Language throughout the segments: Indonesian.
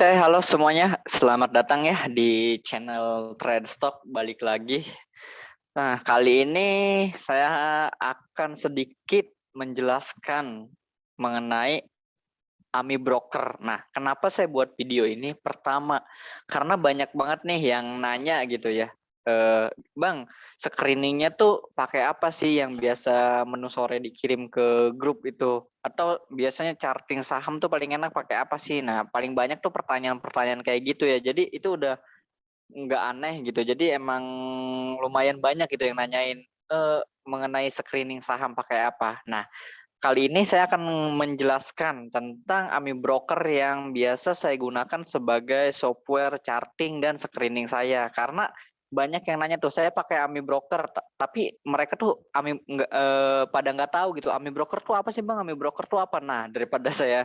Oke, halo semuanya. Selamat datang ya di channel Trade Stock. Balik lagi. Nah, kali ini saya akan sedikit menjelaskan mengenai AMI Broker. Nah, kenapa saya buat video ini? Pertama, karena banyak banget nih yang nanya gitu ya. Bang, screeningnya tuh pakai apa sih yang biasa menu sore dikirim ke grup itu? Atau biasanya charting saham tuh paling enak pakai apa sih? Nah, paling banyak tuh pertanyaan-pertanyaan kayak gitu ya. Jadi itu udah nggak aneh gitu. Jadi emang lumayan banyak gitu yang nanyain mengenai screening saham pakai apa. Nah, kali ini saya akan menjelaskan tentang AMI Broker yang biasa saya gunakan sebagai software charting dan screening saya. Karena banyak yang nanya tuh, saya pakai AMI Broker, tapi mereka tuh pada nggak tahu gitu, AMI Broker tuh apa sih Bang? AMI Broker tuh apa? Nah, daripada saya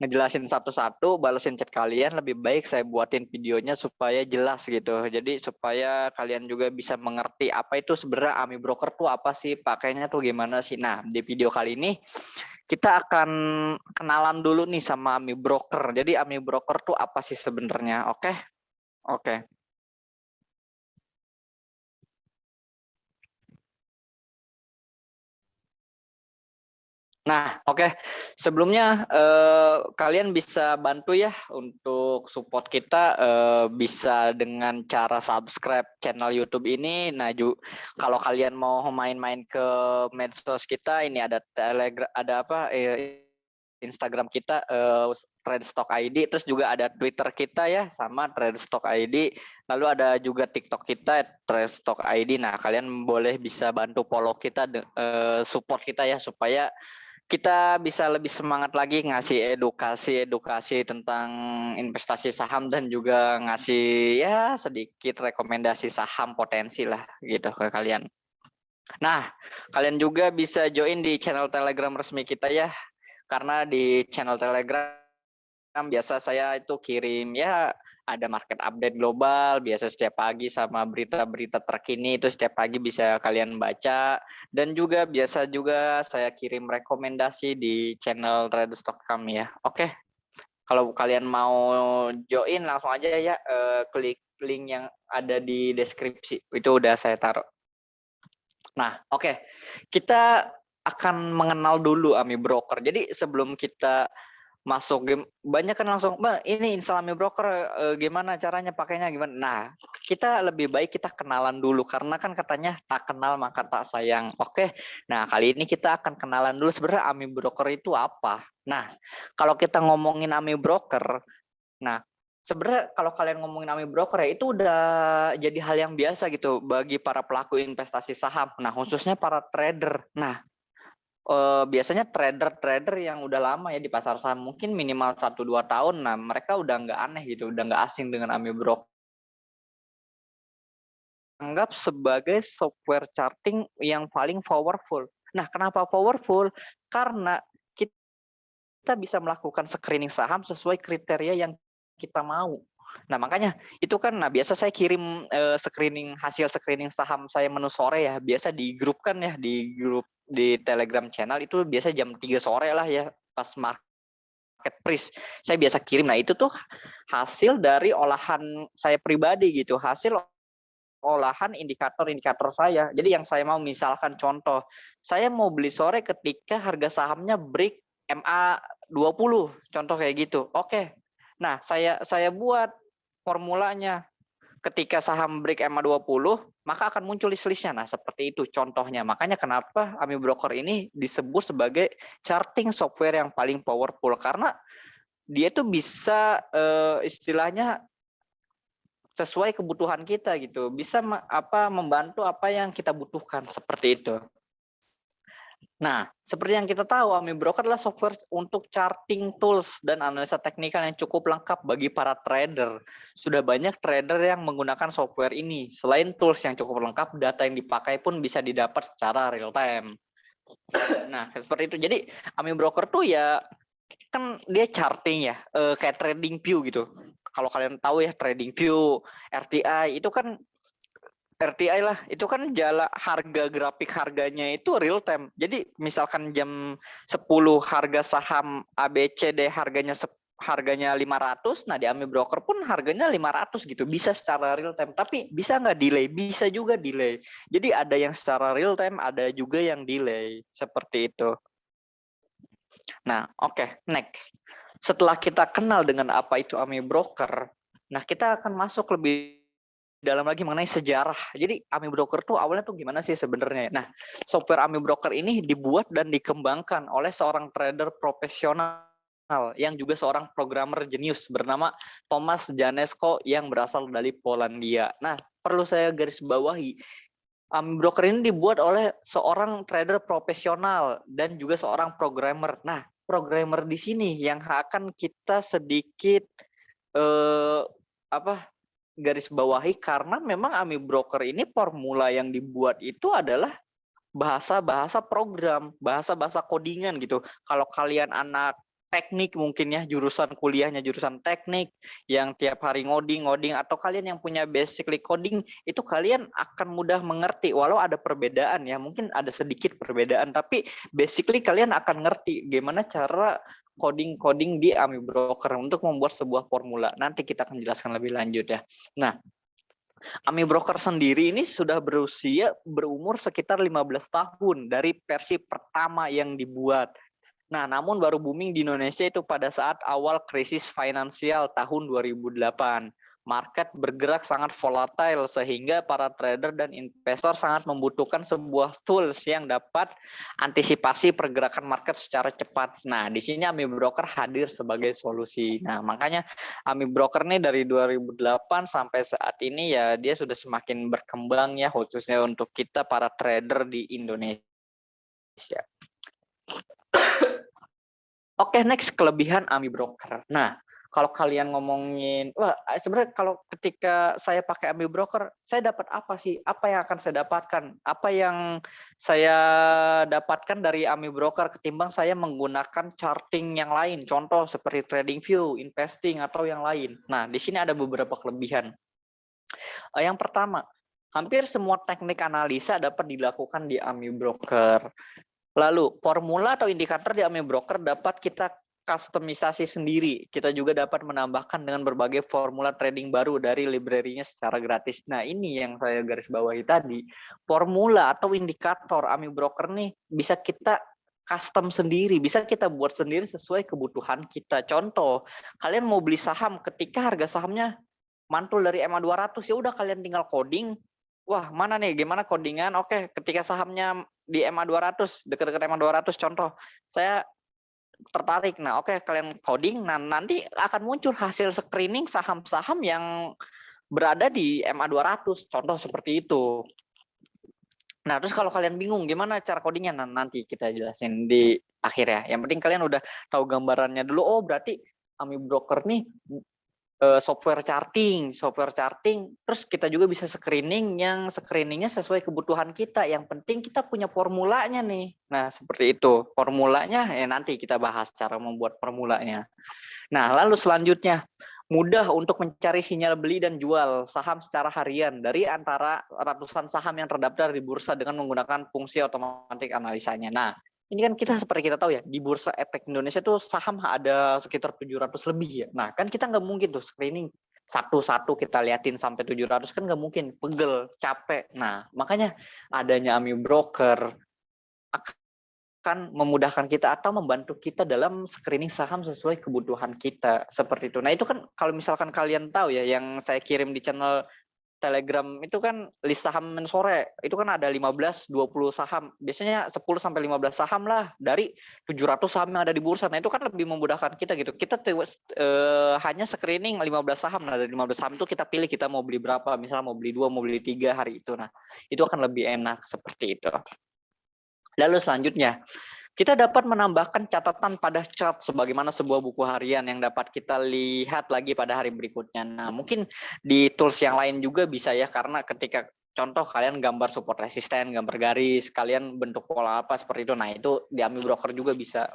ngejelasin satu-satu, balesin chat kalian, lebih baik saya buatin videonya supaya jelas gitu. Jadi supaya kalian juga bisa mengerti apa itu sebenarnya AMI Broker tuh apa sih, pakainya tuh gimana sih. Nah, di video kali ini kita akan kenalan dulu nih sama AMI Broker. Jadi AMI Broker tuh apa sih sebenarnya? Oke? Oke. Nah, oke. Sebelumnya kalian bisa bantu ya untuk support kita bisa dengan cara subscribe channel YouTube ini. Nah, kalau kalian mau main-main ke medsos kita, ini ada Telegram, ada apa? Instagram kita Tradestock ID, terus juga ada Twitter kita ya sama Tradestock ID, lalu ada juga TikTok kita Tradestock ID. Nah, kalian boleh bisa bantu follow kita, support kita ya supaya kita bisa lebih semangat lagi ngasih edukasi tentang investasi saham dan juga ngasih ya sedikit rekomendasi saham potensi lah gitu ke kalian. Nah, kalian juga bisa join di channel Telegram resmi kita ya, karena di channel Telegram biasa saya itu kirim ya ada market update global biasa setiap pagi sama berita-berita terkini itu setiap pagi bisa kalian baca, dan juga biasa juga saya kirim rekomendasi di channel Traderstock kami ya. Oke, kalau kalian mau join langsung aja ya, klik link yang ada di deskripsi itu udah saya taruh. Nah, oke. Kita akan mengenal dulu AMI Broker. Jadi sebelum kita masuk game, banyak kan langsung, Bang, ini install AMI Broker, gimana caranya pakainya gimana? Nah, kita lebih baik kita kenalan dulu karena kan katanya tak kenal maka tak sayang. Oke. Nah, kali ini kita akan kenalan dulu sebenarnya AMI Broker itu apa. Nah, kalau kita ngomongin AMI Broker, nah, sebenarnya kalau kalian ngomongin AMI Broker ya itu udah jadi hal yang biasa gitu bagi para pelaku investasi saham. Nah, khususnya para trader. Nah, biasanya trader-trader yang udah lama ya di pasar saham, mungkin minimal 1-2 tahun. Nah, mereka udah nggak aneh gitu, udah nggak asing dengan AMI Broker. Anggap sebagai software charting yang paling powerful. Nah, kenapa powerful? Karena kita bisa melakukan screening saham sesuai kriteria yang kita mau. Nah, makanya itu kan, nah biasa saya kirim hasil screening saham saya menu sore ya, biasa di grup kan ya, di grup di Telegram channel itu biasa jam 3 sore lah ya, pas market price. Saya biasa kirim. Nah, itu tuh hasil dari olahan saya pribadi gitu, hasil olahan indikator-indikator saya. Jadi yang saya mau, misalkan contoh, saya mau beli sore ketika harga sahamnya break MA 20, contoh kayak gitu. Oke. Nah, saya buat formulanya. Ketika saham break MA 20, maka akan muncul list-listnya. Nah, seperti itu contohnya. Makanya kenapa AMI Broker ini disebut sebagai charting software yang paling powerful, karena dia tuh bisa istilahnya sesuai kebutuhan kita gitu, bisa membantu apa yang kita butuhkan, seperti itu. Nah, seperti yang kita tahu, AMI Broker adalah software untuk charting tools dan analisa teknikal yang cukup lengkap bagi para trader. Sudah banyak trader yang menggunakan software ini. Selain tools yang cukup lengkap, data yang dipakai pun bisa didapat secara real time. Nah, seperti itu. Jadi AMI Broker tuh ya kan dia charting ya, kayak Trading View gitu. Kalau kalian tahu ya, Trading View, RTI itu kan, RTI lah, itu kan harga grafik harganya itu real time. Jadi misalkan jam 10 harga saham ABCD harganya harganya 500, nah di AMI Broker pun harganya 500 gitu, bisa secara real time. Tapi bisa nggak delay? Bisa juga delay. Jadi ada yang secara real time, ada juga yang delay, seperti itu. Nah, oke, next. Setelah kita kenal dengan apa itu AMI Broker, nah kita akan masuk lebih dalam lagi mengenai sejarah. Jadi AMI Broker tuh awalnya tuh gimana sih sebenarnya? Nah, software AMI Broker ini dibuat dan dikembangkan oleh seorang trader profesional yang juga seorang programmer jenius bernama Thomas Janesko yang berasal dari Polandia. Nah, perlu saya garis bawahi, AMI Broker ini dibuat oleh seorang trader profesional dan juga seorang programmer. Nah, programmer di sini yang akan kita sedikit eh, apa garis bawahi, karena memang AMI Broker ini formula yang dibuat itu adalah bahasa-bahasa program, bahasa-bahasa codingan gitu. Kalau kalian anak teknik mungkin ya, jurusan kuliahnya jurusan teknik yang tiap hari ngoding, atau kalian yang punya basically coding, itu kalian akan mudah mengerti walau ada perbedaan ya, mungkin ada sedikit perbedaan, tapi basically kalian akan ngerti gimana cara coding di AMI Broker untuk membuat sebuah formula. Nanti kita akan jelaskan lebih lanjut ya. Nah, AMI Broker sendiri ini sudah berumur sekitar 15 tahun dari versi pertama yang dibuat. Nah, namun baru booming di Indonesia itu pada saat awal krisis finansial tahun 2008. Market bergerak sangat volatile sehingga para trader dan investor sangat membutuhkan sebuah tools yang dapat antisipasi pergerakan market secara cepat. Nah, di sini AMI Broker hadir sebagai solusi. Nah, makanya AMI Broker nih dari 2008 sampai saat ini ya dia sudah semakin berkembang ya, khususnya untuk kita para trader di Indonesia. Oke, next, kelebihan AMI Broker. Nah, kalau kalian ngomongin, wah sebenarnya kalau ketika saya pakai AMI Broker, saya dapat apa sih? Apa yang akan saya dapatkan? Apa yang saya dapatkan dari AMI Broker ketimbang saya menggunakan charting yang lain? Contoh seperti TradingView, investing, atau yang lain. Nah, di sini ada beberapa kelebihan. Yang pertama, hampir semua teknik analisa dapat dilakukan di AMI Broker. Lalu, formula atau indikator di AMI Broker dapat kita customisasi sendiri. Kita juga dapat menambahkan dengan berbagai formula trading baru dari library-nya secara gratis. Nah, ini yang saya garis bawahi tadi. Formula atau indikator AMI Broker nih bisa kita custom sendiri, bisa kita buat sendiri sesuai kebutuhan kita. Contoh, kalian mau beli saham, ketika harga sahamnya mantul dari EMA 200, ya udah kalian tinggal coding. Wah, mana nih, gimana codingan? Oke, ketika sahamnya di EMA 200, dekat-dekat EMA 200 contoh, saya tertarik. Nah, oke, kalian coding, nah nanti akan muncul hasil screening saham-saham yang berada di EMA 200, contoh seperti itu. Nah, terus kalau kalian bingung gimana cara codingnya, nah, nanti kita jelasin di akhir ya. Yang penting kalian udah tahu gambarannya dulu. Oh, berarti AMI Broker nih software charting, terus kita juga bisa screeningnya sesuai kebutuhan kita. Yang penting kita punya formulanya nih. Nah, seperti itu. Formulanya ya nanti kita bahas cara membuat formulanya. Nah, lalu selanjutnya, mudah untuk mencari sinyal beli dan jual saham secara harian dari antara ratusan saham yang terdaftar di bursa dengan menggunakan fungsi otomatis analisanya. Nah, ini kan kita seperti kita tahu ya, di Bursa Efek Indonesia tuh saham ada sekitar 700 lebih ya. Nah, kan kita nggak mungkin tuh screening satu-satu kita liatin sampai 700, kan nggak mungkin, pegel, capek. Nah, makanya adanya AMI Broker akan memudahkan kita atau membantu kita dalam screening saham sesuai kebutuhan kita, seperti itu. Nah, itu kan kalau misalkan kalian tahu ya, yang saya kirim di channel Telegram itu kan list saham sore, itu kan ada 15-20 saham, biasanya 10-15 saham lah dari 700 saham yang ada di bursa. Nah, itu kan lebih memudahkan kita gitu. Kita hanya screening 15 saham, nah dari 15 saham itu kita pilih kita mau beli berapa, misalnya mau beli 2, mau beli 3 hari itu. Nah, itu akan lebih enak seperti itu. Lalu selanjutnya, kita dapat menambahkan catatan pada chart sebagaimana sebuah buku harian yang dapat kita lihat lagi pada hari berikutnya. Nah, mungkin di tools yang lain juga bisa ya, karena ketika contoh kalian gambar support resisten, gambar garis, kalian bentuk pola apa seperti itu. Nah, itu di AMI Broker juga bisa.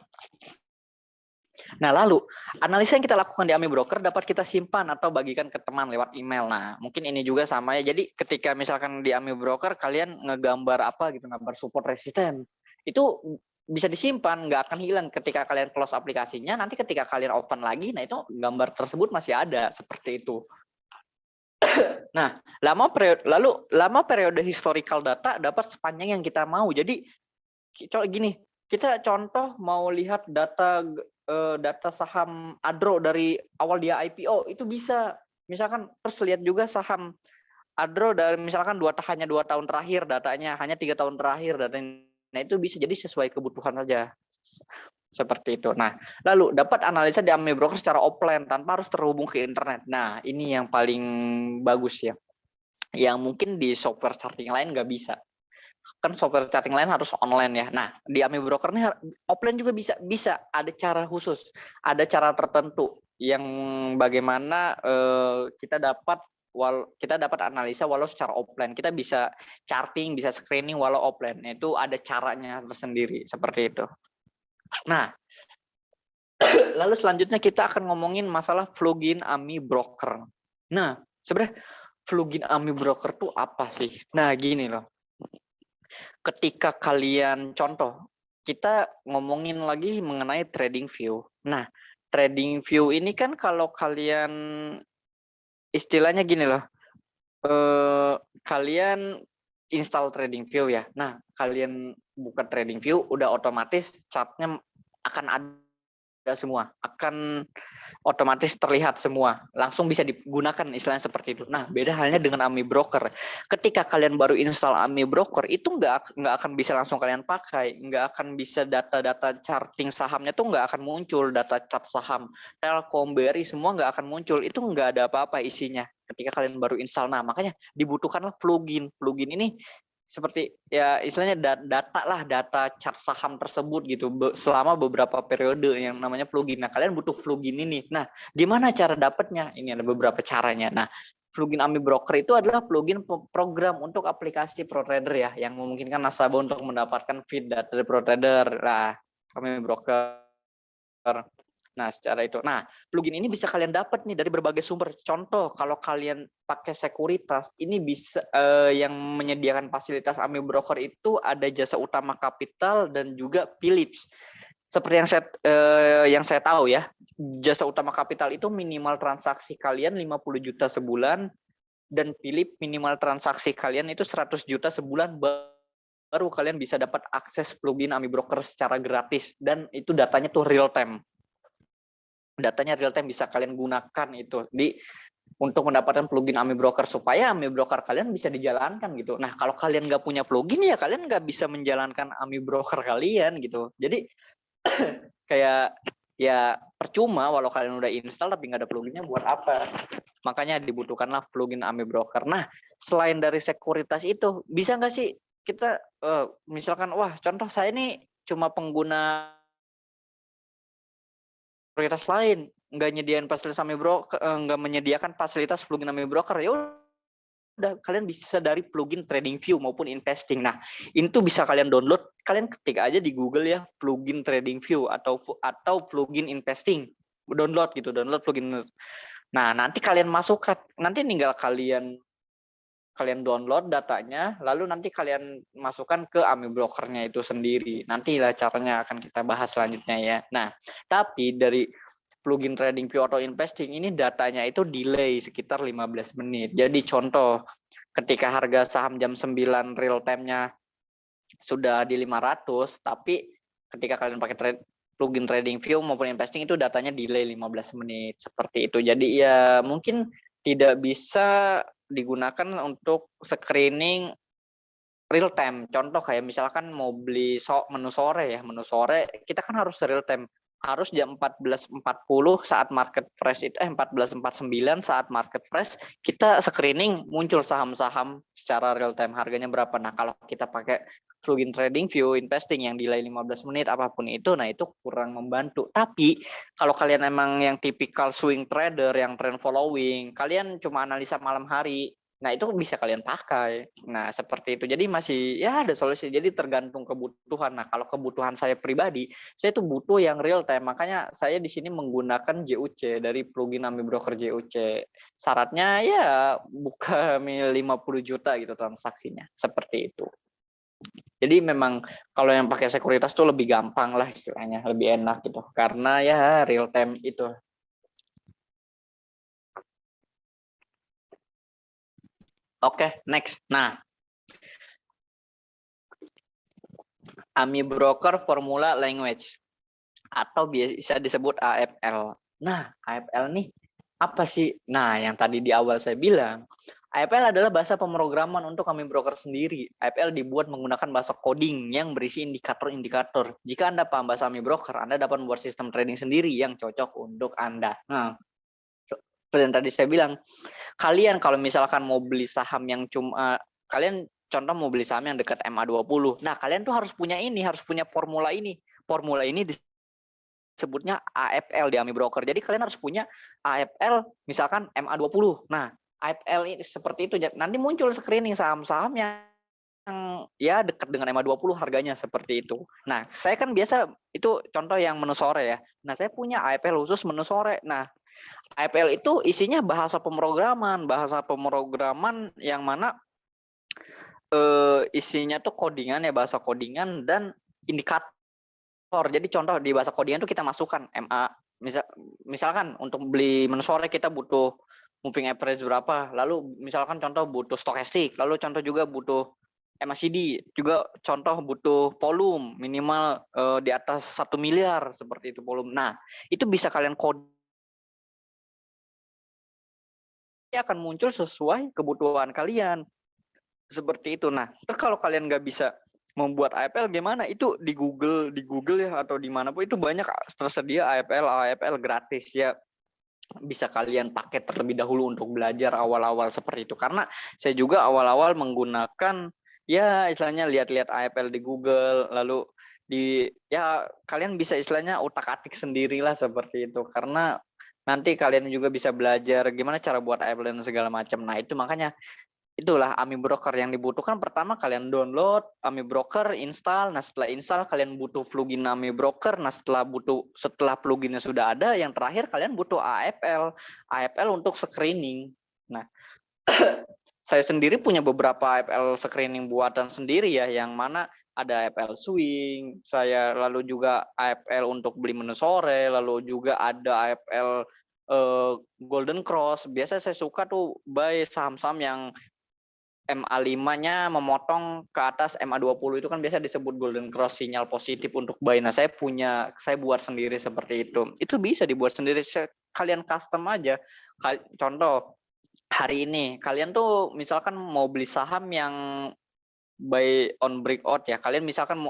Nah, lalu analisa yang kita lakukan di AMI Broker dapat kita simpan atau bagikan ke teman lewat email. Nah, mungkin ini juga sama ya. Jadi ketika misalkan di AMI Broker kalian ngegambar apa gitu, gambar support resisten, itu bisa disimpan, nggak akan hilang ketika kalian close aplikasinya. Nanti ketika kalian open lagi, nah itu gambar tersebut masih ada seperti itu. Nah, lama periode historical data dapat sepanjang yang kita mau. Jadi gini, kita contoh mau lihat data saham Adro dari awal dia IPO itu bisa. Misalkan terus lihat juga saham Adro dari misalkan hanya 2 tahun terakhir datanya, hanya 3 tahun terakhir datanya. Nah, itu bisa jadi sesuai kebutuhan saja. Seperti itu. Nah, lalu dapat analisa di AMI Broker secara offline tanpa harus terhubung ke internet. Nah, ini yang paling bagus ya. Yang mungkin di software charting lain nggak bisa. Kan software charting lain harus online ya. Nah, di AMI Broker ini offline juga bisa. Ada cara khusus, ada cara tertentu yang bagaimana kita dapat analisa walau secara offline. Kita bisa charting, bisa screening walau offline. Itu ada caranya tersendiri seperti itu. Nah, lalu selanjutnya kita akan ngomongin masalah plugin AMI Broker. Nah, sebenarnya plugin AMI Broker tuh apa sih? Nah, gini loh. Ketika kalian contoh, kita ngomongin lagi mengenai trading view. Nah, trading view ini kan kalau kalian istilahnya gini loh. Kalian install trading view ya. Nah, kalian buka trading view udah otomatis chartnya akan ada semua, akan otomatis terlihat semua, langsung bisa digunakan istilahnya seperti itu. Nah, beda halnya dengan AMI Broker. Ketika kalian baru install AMI Broker, itu nggak akan bisa langsung kalian pakai, nggak akan bisa data-data charting sahamnya tuh nggak akan muncul, data chart saham Telkom, BRI semua nggak akan muncul, itu nggak ada apa-apa isinya ketika kalian baru install. Nah, makanya dibutuhkanlah plugin. Plugin ini seperti ya istilahnya data chart saham tersebut gitu selama beberapa periode yang namanya plugin. Nah, kalian butuh plugin ini. Nah, gimana cara dapatnya? Ini ada beberapa caranya. Nah, plugin AMI Broker itu adalah plugin program untuk aplikasi ProTrader ya, yang memungkinkan nasabah untuk mendapatkan feed dari ProTrader. Nah, AMI Broker. Nah, secara itu. Nah, plugin ini bisa kalian dapat nih dari berbagai sumber. Contoh, kalau kalian pakai sekuritas, ini bisa yang menyediakan fasilitas AMI Broker itu ada Jasa Utama Capital dan juga Philips. Seperti yang saya tahu ya, Jasa Utama Capital itu minimal transaksi kalian 50 juta sebulan, dan Philips minimal transaksi kalian itu 100 juta sebulan, baru kalian bisa dapat akses plugin AMI Broker secara gratis, dan itu datanya tuh real time. Datanya real time bisa kalian gunakan itu untuk mendapatkan plugin AMI Broker supaya AMI Broker kalian bisa dijalankan gitu. Nah, kalau kalian nggak punya plugin ya kalian nggak bisa menjalankan AMI Broker kalian gitu. Jadi kayak ya percuma walau kalian udah install tapi nggak ada pluginnya buat apa. Makanya dibutuhkanlah plugin AMI Broker. Nah, selain dari sekuritas itu bisa nggak sih kita misalkan contoh saya ini cuma pengguna prioritas lain, nggak nyediain fasilitas AMI Broker, nggak menyediakan fasilitas plugin AMI Broker, ya udah kalian bisa dari plugin Trading View maupun Investing. Nah, itu bisa kalian download, kalian ketik aja di Google ya plugin Trading View atau plugin Investing, download plugin. Nah, nanti kalian masukkan, nanti tinggal kalian download datanya, lalu nanti kalian masukkan ke AMI Broker-nya itu sendiri. Nantilah caranya akan kita bahas selanjutnya ya. Nah, tapi dari plugin Trading View atau Investing ini datanya itu delay sekitar 15 menit. Jadi contoh, ketika harga saham jam 9 real time-nya sudah di 500, tapi ketika kalian pakai plugin Trading View maupun Investing itu datanya delay 15 menit. Seperti itu. Jadi ya mungkin tidak bisa digunakan untuk screening real time. Contoh kayak misalkan mau beli menu sore kita kan harus real time. Harus jam 14.40 saat market price itu 14.49 saat market price kita screening muncul saham-saham secara real time harganya berapa. Nah, kalau kita pakai plugin Trading View Investing yang delay 15 menit apapun itu, nah itu kurang membantu. Tapi kalau kalian emang yang tipikal swing trader yang trend following, kalian cuma analisa malam hari, nah itu bisa kalian pakai. Nah, seperti itu. Jadi masih ya ada solusi. Jadi tergantung kebutuhan. Nah, kalau kebutuhan saya pribadi, saya tuh butuh yang real time. Makanya saya di sini menggunakan JUC dari plugin AMI Broker JUC. Syaratnya ya buka 50 juta gitu transaksinya. Seperti itu. Jadi memang kalau yang pakai sekuritas tuh lebih gampang lah istilahnya, lebih enak gitu. Karena ya real time itu. Oke, next. Nah, AMI Broker Formula Language atau bisa disebut AFL. Nah, AFL nih apa sih? Nah, yang tadi di awal saya bilang, AFL adalah bahasa pemrograman untuk AMI Broker sendiri. AFL dibuat menggunakan bahasa coding yang berisi indikator-indikator. Jika Anda paham bahasa AMI Broker, Anda dapat membuat sistem trading sendiri yang cocok untuk Anda. Nah, seperti yang tadi saya bilang, kalian kalau misalkan mau beli saham yang cuma kalian contoh mau beli saham yang dekat MA20. Nah, kalian tuh harus punya ini, harus punya formula ini. Formula ini disebutnya AFL di AMI Broker. Jadi kalian harus punya AFL misalkan MA20. Nah, AFL ini seperti itu. Nanti muncul screening saham-saham yang ya dekat dengan MA20 harganya seperti itu. Nah, saya kan biasa itu contoh yang menu sore ya. Nah, saya punya AFL khusus menu sore. Nah, AFL itu isinya bahasa pemrograman yang mana isinya tuh codingan ya, bahasa codingan dan indikator. Jadi contoh di bahasa codingan tuh kita masukkan MA, misalkan untuk beli menu sore kita butuh moving average berapa, lalu misalkan contoh butuh stokastik, lalu contoh juga butuh MACD, juga contoh butuh volume minimal di atas 1 miliar seperti itu volume. Nah, itu bisa kalian kode akan muncul sesuai kebutuhan kalian. Seperti itu. Nah, kalau kalian nggak bisa membuat AFL gimana? Itu di Google ya atau di mana pun itu banyak tersedia AFL gratis ya. Bisa kalian pakai terlebih dahulu untuk belajar awal-awal seperti itu. Karena saya juga awal-awal menggunakan ya istilahnya lihat-lihat AFL di Google, lalu ya kalian bisa istilahnya utak-atik sendirilah seperti itu. Karena nanti kalian juga bisa belajar gimana cara buat AFL dan segala macam. Nah, itu makanya itulah AMI Broker yang dibutuhkan. Pertama kalian download AMI Broker, install. Nah, setelah install kalian butuh plugin AMI Broker. Nah, setelah pluginnya sudah ada, yang terakhir kalian butuh AFL. AFL untuk screening. Nah, saya sendiri punya beberapa AFL screening buatan sendiri ya, yang mana ada AFL swing, saya lalu juga AFL untuk beli menu sore, lalu juga ada AFL Golden Cross. Biasa saya suka tuh buy saham-saham yang MA5-nya memotong ke atas MA20 itu kan biasa disebut golden cross, sinyal positif untuk buy. Nah, saya buat sendiri seperti itu. Itu bisa dibuat sendiri, kalian custom aja. Contoh, hari ini kalian tuh misalkan mau beli saham yang buy on breakout ya. Kalian misalkan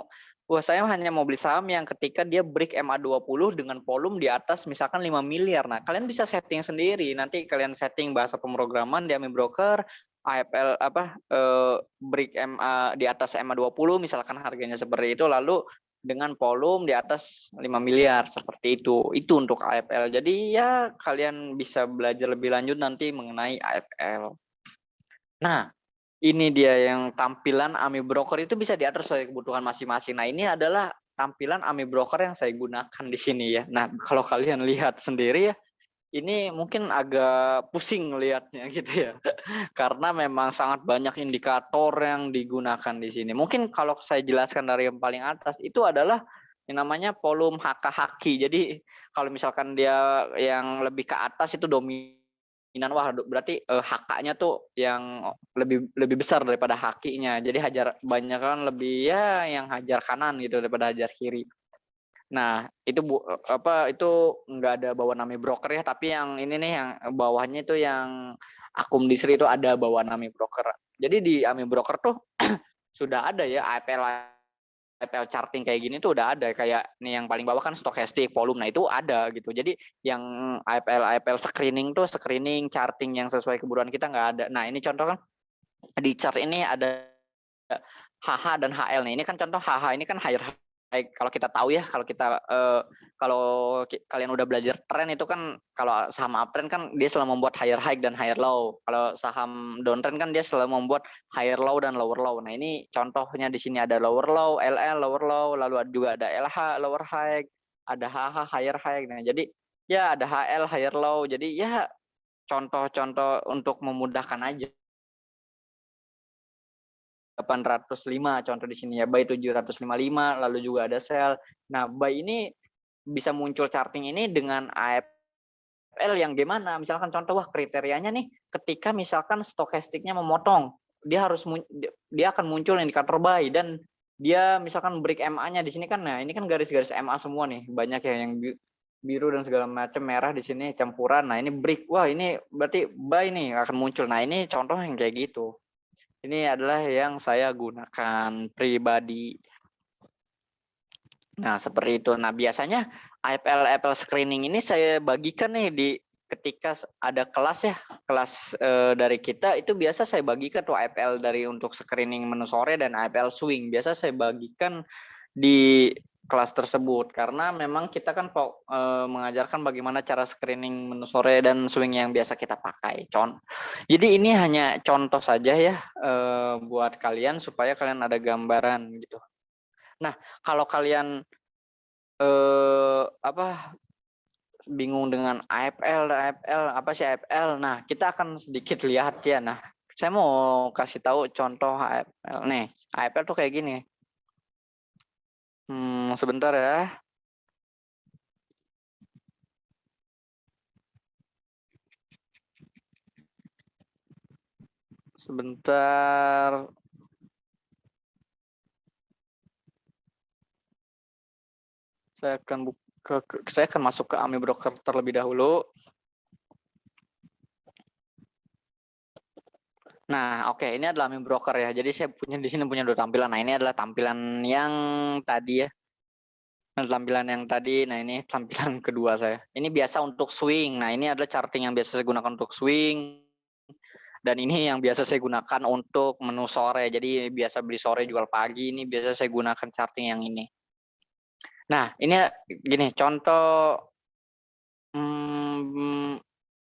saya hanya mau beli saham yang ketika dia break MA20 dengan volume di atas misalkan 5 miliar. Nah, kalian bisa setting sendiri. Nanti kalian setting bahasa pemrograman di AMI Broker, AFL break MA di atas MA20 misalkan harganya seperti itu, lalu dengan volume di atas 5 miliar seperti itu. Itu untuk AFL. Jadi ya kalian bisa belajar lebih lanjut nanti mengenai AFL. Nah, ini dia yang tampilan AMI Broker itu bisa diatur sesuai kebutuhan masing-masing. Nah, ini adalah tampilan AMI Broker yang saya gunakan di sini ya. Nah, kalau kalian lihat sendiri ya, ini mungkin agak pusing lihatnya gitu ya. Karena memang sangat banyak indikator yang digunakan di sini. Mungkin kalau saya jelaskan dari yang paling atas, itu adalah yang namanya volume HK-HQ. Jadi kalau misalkan dia yang lebih ke atas itu dominan, wah berarti HK-nya tuh yang lebih besar daripada HQ-nya. Jadi banyak kan lebih ya yang hajar kanan gitu daripada hajar kiri. Nah, itu nggak ada bawaan AMI Broker ya, tapi yang ini nih yang bawahnya itu yang Akum Disri itu ada bawaan AMI Broker. Jadi di AMI Broker tuh sudah ada ya APL charting kayak gini tuh udah ada, kayak nih yang paling bawah kan stochastic volume. Nah, itu ada gitu. Jadi yang APL screening tuh screening charting yang sesuai kebutuhan kita nggak ada. Nah, ini contoh kan di chart ini ada HH dan HL nih. Ini kan contoh HH ini kan higher high. Kalau kita tahu ya, kalau kalian udah belajar tren itu kan kalau saham uptrend kan dia selalu membuat higher high dan higher low. Kalau saham downtrend kan dia selalu membuat higher low dan lower low. Nah, ini contohnya di sini ada lower low, LL lower low, lalu juga ada LH lower high, ada HH higher high. Nah, jadi ya ada HL higher low. Jadi ya contoh-contoh untuk memudahkan aja 805 contoh di sini ya, buy 755, lalu juga ada sell. Nah, buy ini bisa muncul charting ini dengan AFL yang gimana? Misalkan contoh, wah kriterianya nih ketika misalkan stokastiknya memotong, dia akan muncul indikator buy, dan dia misalkan break MA-nya di sini kan. Nah, ini kan garis-garis MA semua nih, banyak ya yang biru dan segala macam, merah di sini campuran. Nah, ini break. Wah, ini berarti buy nih akan muncul. Nah, ini contoh yang kayak gitu. Ini adalah yang saya gunakan pribadi. Nah, seperti itu. Nah, biasanya AFL screening ini saya bagikan nih ketika ada kelas ya, kelas dari kita itu biasa saya bagikan tuh AFL dari untuk screening menu sore dan AFL swing. Biasa saya bagikan di kelas tersebut karena memang kita kan mengajarkan bagaimana cara screening menu sore dan swing yang biasa kita pakai. Jadi ini hanya contoh saja ya buat kalian supaya kalian ada gambaran gitu. Nah, kalau kalian bingung dengan AFL apa sih AFL? Nah, kita akan sedikit lihat ya. Nah, saya mau kasih tahu contoh AFL nih. AFL tuh kayak gini. Sebentar ya. Sebentar. Saya akan masuk ke AMI Broker terlebih dahulu. Nah, oke, ini adalah AMI Broker ya. Jadi saya di sini punya 2 tampilan. Nah, ini adalah tampilan yang tadi ya. Nah, tampilan yang tadi, nah ini tampilan kedua saya. Ini biasa untuk swing. Nah, ini adalah charting yang biasa saya gunakan untuk swing. Dan ini yang biasa saya gunakan untuk menu sore. Jadi biasa beli sore jual pagi, ini biasa saya gunakan charting yang ini. Nah, ini gini, contoh.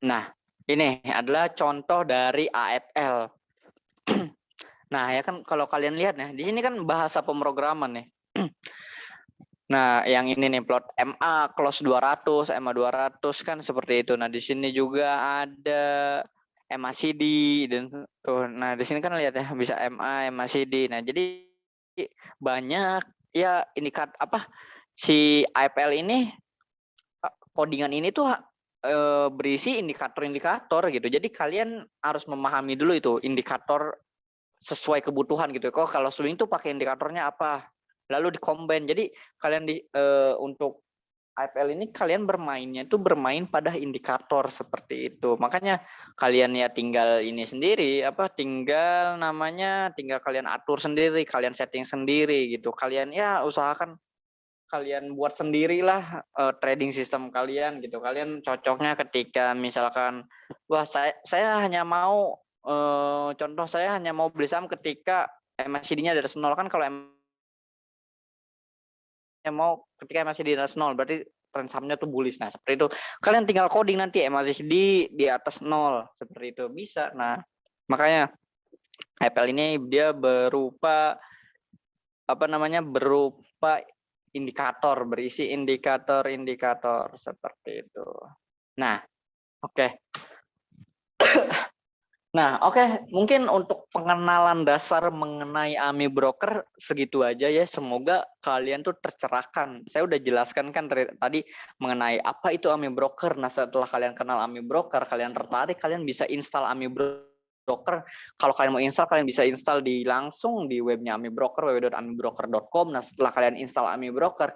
Nah, ini adalah contoh dari AFL. Nah, ya kan kalau kalian lihat nih, di sini kan bahasa pemrograman nih. Nah, yang ini nih plot MA close 200, MA 200 kan seperti itu. Nah, di sini juga ada MACD dan tuh. Nah, di sini kan lihat ya bisa MA, MACD. Nah, jadi banyak ya indikat si AFL ini, codingan ini tuh berisi indikator-indikator gitu. Jadi kalian harus memahami dulu itu indikator sesuai kebutuhan gitu. Kok kalau swing tuh pakai indikatornya apa? Lalu di-combine. Jadi kalian untuk AFL ini kalian bermain pada indikator seperti itu. Makanya kalian ya tinggal ini sendiri tinggal kalian atur sendiri, kalian setting sendiri gitu. Kalian ya usahakan kalian buat sendirilah trading system kalian gitu. Kalian cocoknya ketika misalkan wah saya hanya mau contoh saya hanya mau beli saham ketika MACD-nya dari 0 kan. Kalau mau ketika MACD di atas 0 berarti tren sahamnya tuh bullish. Nah, seperti itu. Kalian tinggal coding nanti MACD di atas 0 seperti itu bisa. Nah, makanya AFL ini dia berupa berupa indikator, berisi indikator-indikator seperti itu. Nah, oke. Nah, oke. Mungkin untuk pengenalan dasar mengenai AMI Broker segitu aja ya. Semoga kalian tuh tercerahkan. Saya udah jelaskan kan tadi mengenai apa itu AMI Broker. Nah, setelah kalian kenal AMI Broker, kalian tertarik, kalian bisa install AMI Broker. Kalau kalian mau install, kalian bisa install langsung di webnya AMI Broker, www.amibroker.com. Nah, setelah kalian install AMI Broker,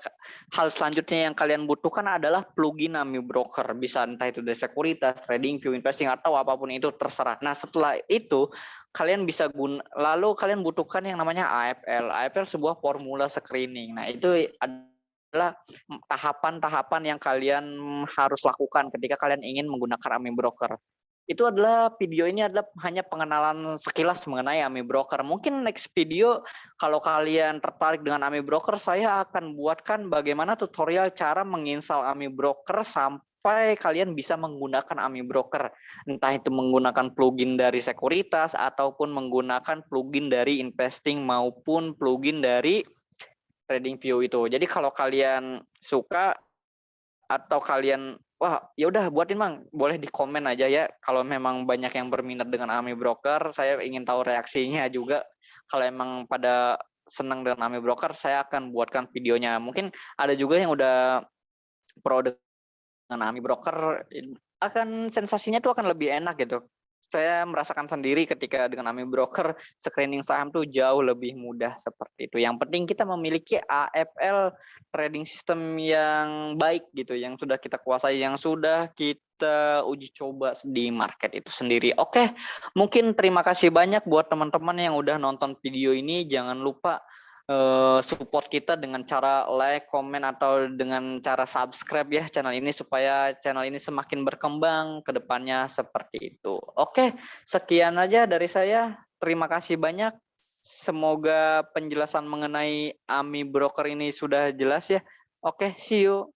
hal selanjutnya yang kalian butuhkan adalah plugin AMI Broker. Bisa entah itu dari sekuritas, trading, view investing, atau apapun itu terserah. Nah, setelah itu kalian bisa lalu kalian butuhkan yang namanya AFL. AFL sebuah formula screening. Nah, itu adalah tahapan-tahapan yang kalian harus lakukan ketika kalian ingin menggunakan AMI Broker. Itu adalah video ini adalah hanya pengenalan sekilas mengenai AMI Broker. Mungkin next video kalau kalian tertarik dengan AMI Broker, saya akan buatkan bagaimana tutorial cara menginstal AMI Broker sampai kalian bisa menggunakan AMI Broker. Entah itu menggunakan plugin dari sekuritas ataupun menggunakan plugin dari investing maupun plugin dari TradingView itu. Jadi kalau kalian suka atau kalian wah ya udah buatin Bang, boleh di komen aja ya kalau memang banyak yang berminat dengan AMI Broker. Saya ingin tahu reaksinya juga kalau emang pada senang dengan Ami Broker, saya akan buatkan videonya. Mungkin ada juga yang udah pro dengan Ami Broker, akan sensasinya tuh akan lebih enak gitu. Saya merasakan sendiri ketika dengan Ami Broker, screening saham tuh jauh lebih mudah seperti itu. Yang penting kita memiliki AFL trading system yang baik gitu, yang sudah kita kuasai, yang sudah kita uji coba di market itu sendiri. Oke, mungkin terima kasih banyak buat teman-teman yang udah nonton video ini. Jangan lupa support kita dengan cara like, komen, atau dengan cara subscribe ya channel ini supaya channel ini semakin berkembang ke depannya seperti itu. Oke, sekian aja dari saya. Terima kasih banyak. Semoga penjelasan mengenai Ami Broker ini sudah jelas ya. Oke, see you.